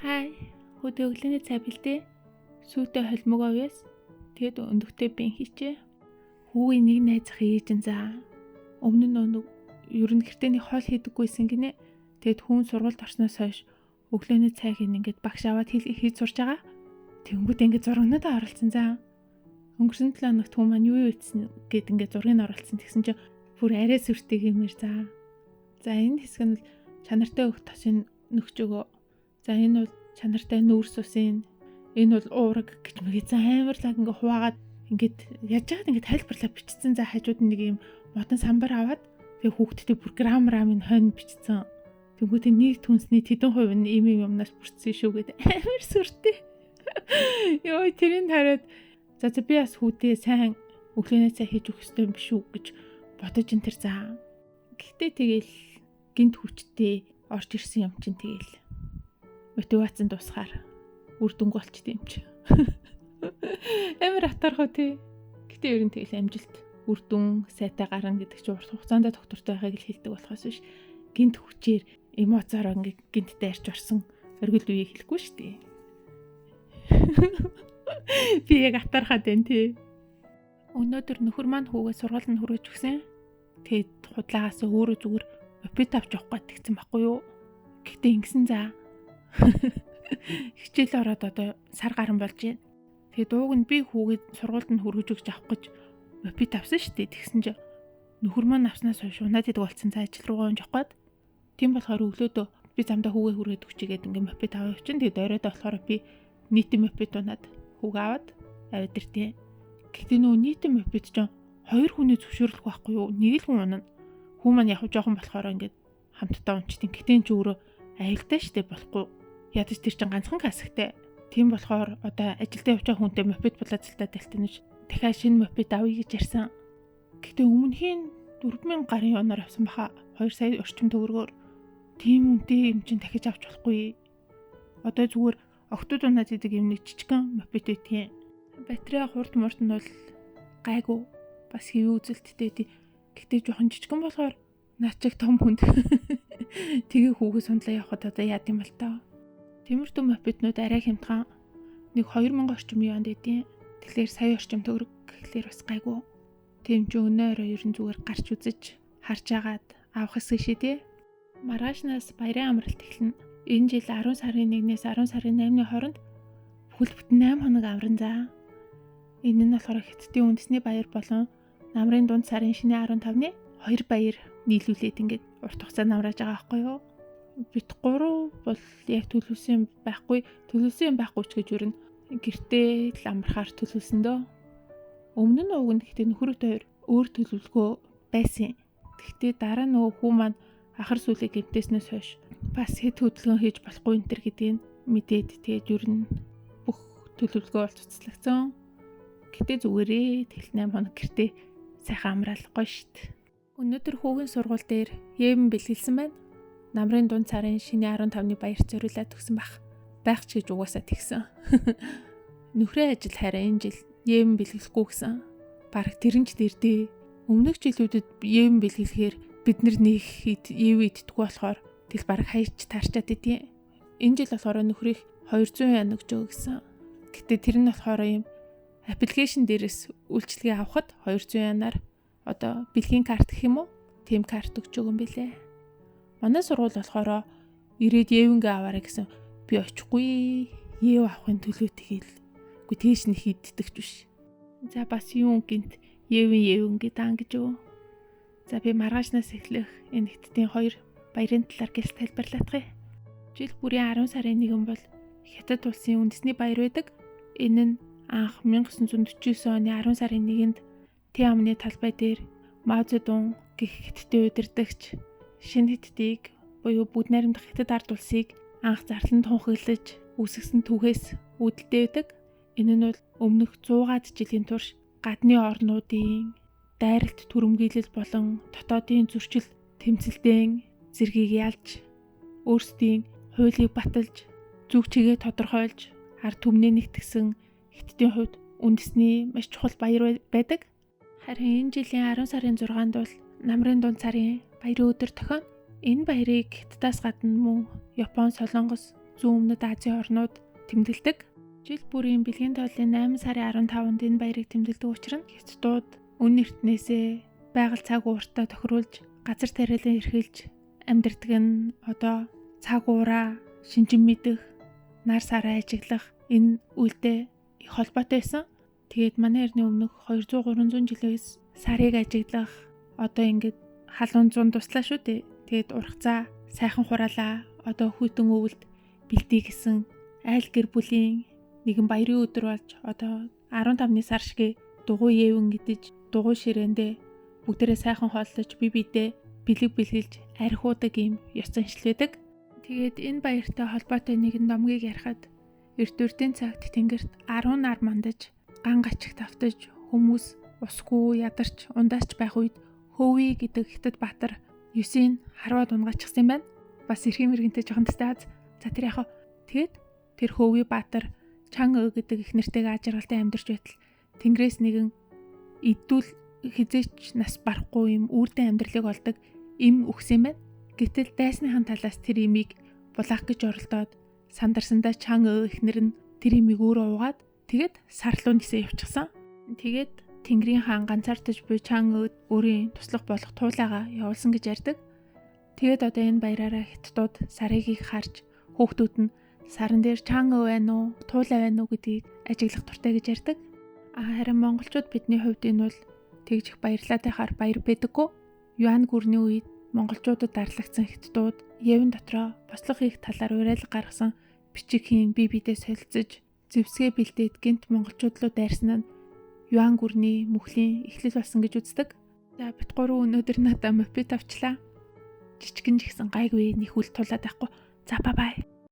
Хай, хөдөө өглөөний цай бэлдээ. Сүйтэй холимог авьяас. Тэгэд өндөгтэй бин хийчээ. Хүүгийн нэг найзах ээжэн заа. Өмнө нь ер нь гэртээ нэг хоол хийдэггүйсэн гинэ. Тэгэд хүн сургуульд орсноос хойш өглөөний цайг ингээд багш аваад хийж сурж байгаа. Тэнгүүд ингээд зурагнууд оруулсан заа. Өнгөрсөн 7 хоногт хүн маань юу ийдсэн гэд ингээд зургийг оруулсан. Тэгсэн чинь бүр арай сүртэй гэмээр заа. За энэ хэсэг нь чанартай өөх тосын нөхч өгөө. За энэ бол чанартай нүүрс усын. Энэ бол уураг гэж мэгээ амарлаг ингээ хуваагаад ингээд яаж яагаад ингээ тайлбарлаа бичсэн. За хажууд нэг юм модон самбар аваад тэгээ хүүхдтэй бүр грамын хойно бичсэн. Тэнгүүтээ нэг түнсний тэдэн хувь нь ийм юмнаас бүрдсэн шүү гэдэг амар сүртэй. Йоо тэрийг хараад за би бас хүүдээ сайн өглөөний цай хийж өгөх ёстой юм биш үү гэж бодож ин тэр заа. Гэхдээ тэгэл гинт хүчтэй орж ирсэн юм чинь тэгэл мотивацийн тусахаар үр дүнг болчт юм чи. Амар атархуу тий. Гэтэ ер нь тэгэл амжилт үр дүн сайтай гарна гэдэг чинь урт хугацаанд доктортой байхыг л хэлдэг болохоос биш. Гинт хүчээр эмоцоор ингээ гинттэй арч орсон оргил үеийг хэлэхгүй шүү дээ. Би яг атархаад байна тий. Өнөөдөр нөхөр маань хүүгээ сургуульд хүргэж өгсөн. Тэгээд худлаагаас өөрөө зүгээр опит авч явах гээд тэгсэн байхгүй юу. Гэхдээ ингэсэн заа. Хичээл ороод одоо сар гарan болж байна. Тэгээд дууг нь би хүүгээд сургуульд нь хүргэж өгч авах гэж опит авсан шүү дээ. Тэгсэн чинь нөхөр маань авснаас хойш унаад идэг болсон цаа ажил руугаа унжих гээд. Тийм болохоор өглөөдөө би замдаа хүүгээ хүргээд өгчигээд ингээм опит аваа явчихын. Тэгээд оройдоо болохоор би нийтийн опит унаад хүүгээ аваад аваад иртээ. Гэхдээ нөө нийтийн опит ч хоёр хүний зөвшөөрлөх байхгүй юу? Нэг л хүн унана. Хүн маань яг жоохон болохоор ингээд хамтдаа унчтیں۔ Гэтэн ч өөрөө аюултай штэ болохгүй. Ядаж тэр чин ганцхан касагтай. Тийм болохоор одоо ажилдаа явж байгаа хүнтэй мопед булаацалтаа талтанаж дахиад шинэ мопед авъя гэж ярьсан. Гэтэ өмнөхийн 4000 гарын оноор авсан баха 2 сая орчим төгрөгөөр. Тийм үнэтэй юм чин дахиж авч болохгүй. Одоо зүгээр октод унаад идэг юм нэг жижигхан мопед тийм. Батарей хурд мурд нь бол гайгүй бас хэвээ үзэлттэй. Гэтэ жоохон жижигхан болохоор наачиг том хүнд тэгээ хүүгээ сундлаа явахад одоо яад юм бол таа. Тиймэрхүү мопеднууд арай хямдхан нэг 2000 орчим юунд байдیں۔ Тэгэхээр сая орчим төгрөг гэхлээр бас гайгүй. Тийм ч өнөөрөө ер нь зүгээр гарч үзэж харж агаад авах хэсэг шээ тий. Маргаашнаас баярын амралт эхэлнэ. Энэ жил 10 сарын 1-ээс 10 сарын 8-ны хооронд бүхэл бүтэн 8 хоног амран заа. Энэ нь болохоор Хятадын үндэсний баяр болон намрын дунд сарын шинэ 15-ны 2 баяр нийлүүлээд ингээд урт хугацаанд намрааж байгаа байхгүй юу? Бит 3 бол яг төлөвсөн байхгүй ч гэж юу н гэртээ л амрахаар төлөвсөн дөө. Өмнө нь уг нь гэхдээ нөхөртэй өөр төлөвлөгөө байсан. Гэхдээ дараа нь хүү маань ахар сүлээ гэмтээснээс хойш бас хэд хөдөлгөөн хийж болохгүй энэ төр гэдгийг мэдээд тэгээд юу н бүх төлөвлөгөө бол цуцлагдсан. Гэтэ зүгээрээ тэл 8 хоног гэртээ сайхан амраалахгүй штт. Өнөөдөр хүүгийн сургууль дээр Евэн бэлгэлсэн байна. Намрын дунд сарын шинэ 15-ны баярт зориулаад өгсөн байх ч гэж угаасаа тэгсэн. Нөхрийн ажил хараа энэ жил Евэн бэлгэлэхгүй гэсэн. Бараг тэрэнч дэрдээ. Өмнөх жилүүдэд Евэн бэлгэлэхээр бид нар нэг Евэн иддэггүй болохоор тэл бараг хаяж таарчаад идэв. Энэ жил болохоор нөхрийг 200 янаг өгчөө гэсэн. Гэтэ тэр нь болохоор юм аппликейшн дээрээс үйлчилгээ авахд 200 янаар одоо бэлгийн карт гэх юм уу? Тим карт өгч өгөн бэлээ. Манай сургууль болохоор ирээд Евэнгээ аваарай гэсэн. Би очихгүй. Евэн авахын төлөө тэгэл. Үгүй тэгш нэг иддэгч биш. За бас юу гинт Евэн гэдэг гэж өө. За би маргаашнаас эхлэх энэ Хятадын 2 баярын талаар гэлс тайлбарлаадах. Жил бүрийн 10 сарын 1 бол Хятад улсын үндэсний баяр байдаг. Энэ нь анх 1949 оны 10 сарын 1-нд Тиамны талбай дээр Мао Цзэдун гэх Хятадын удирдагч шинэ Хятадыг буюу бүгд найрамдах Хятад ард улсыг анх зарлан тунхаглаж үүсгэсэн түүхээс үүдэлтэй байдаг. Энэ нь бол өмнөх 100-аад жилийн турш гадны орнуудын дайралт түрэмгийлэл болон дотоодын зөрчил тэмцэлдэн зэргийг ялж өөрсдийн хуулийг баталж зүг чигээ тодорхойлж ард түмнээ нэгтгсэн Хятадын хувьд үндэсний маш чухал баяр байдаг. Харин энэ жилийн 10 сарын 6-нд бол намрын дунд сарын баярын өдөр тохино. Энэ баярыг Хятадаас гадна мөн Япон, Солонгос, зүүн өмнөд Азийн орнууд тэмдэглэдэг. Жил бүрийн бэлгийн тооллын 8 сарын 15-нд энэ баярыг тэмдэглэдэг учир нь хятадууд үн эртнээсээ байгаль цаг ууртаа тохируулж газар тариалан эрхэлж амьдардаг нь одоо цаг уураа шинжин мэдэх, нар сараа ажиглах энэ үйлдэл их холбоотой байсан. Тэгээд манай эртний өмнөх 200-300 жилээс сарыг ажиглах одоо ингээд халуун зун туслаа шүү дээ. Тэгээд ургацаа сайхан хураалаа одоо хүйтэн өвөлд бэлдээ гэсэн айл гэр бүлийн нэгэн баярын өдөр болж одоо 15-ны сар шиг дугуй евэн гэдэж дугуй ширээндээ бүгдээрээ сайхан хооллож бие биедээ бэлэг бэлгэлж архиудаг юм ёс заншил байдаг. Тэгээд энэ баяртай холбоотой нэгэн номгийг ярихад эрт үеийн цагт тэнгэрт 10 нар мандаж ган гачигт автаж хүмүүс усгүй ядарч ундаач байх үед Хөвий гэдэг хятад баатар 9-ийг харваад унгаачихсан юм байна. Бас эрхэм мэрэгэнтэй жоохон тастаад. За тэр яхаа тэгэд тэр Хөвий баатар Чан Ө гэдэг их нэртэйгээ ажиргалтай амьдарч байтал тэнгэрээс нэгэн идүүл хизээч нас барахгүй юм үрдэн амьдралыг олдог им өгсөн байна. Гэтэл дайсныхан талаас тэр имийг булаах гэж оролдоод сандарсандаа Чан Ө ихнэр нь тэр имийг өөрөө угаад тэгэд сарлуу нисээ явчихсан. Тэгээд Тэнгэрийн хаан ганцаардаж буй Чан Өд өөрийн туслах болох туулайгаа явуулсан гэж ярьдаг. Тэгээд одоо энэ баяраараа хятадууд сарыг их харж хүүхдүүд нь саран дээр Чан Ө байна уу, туулай байна уу гэдгийг ажиглах дуртай гэж ярьдаг. Харин монголчууд бидний хувьд энэ бол тэгж их баярлаад байхаар баяр байдаггүй. Юан гүрний үед монголчуудад дарлагдсан хятадууд явн дотроо бослого хийх талаар уриалга гаргасан бичиг хийн бие биедээ солилцож зэвсгээ бэлдээд гинт монголчууд руу дайрсан нь Юан гүрний мөхлийн эхлэл болсон гэж үздэг. За бит гурав өнөөдөр надад мопед авчлаа. Жичгэн ч гэсэн гайгүй нэг үл тулаад байхгүй. За бай.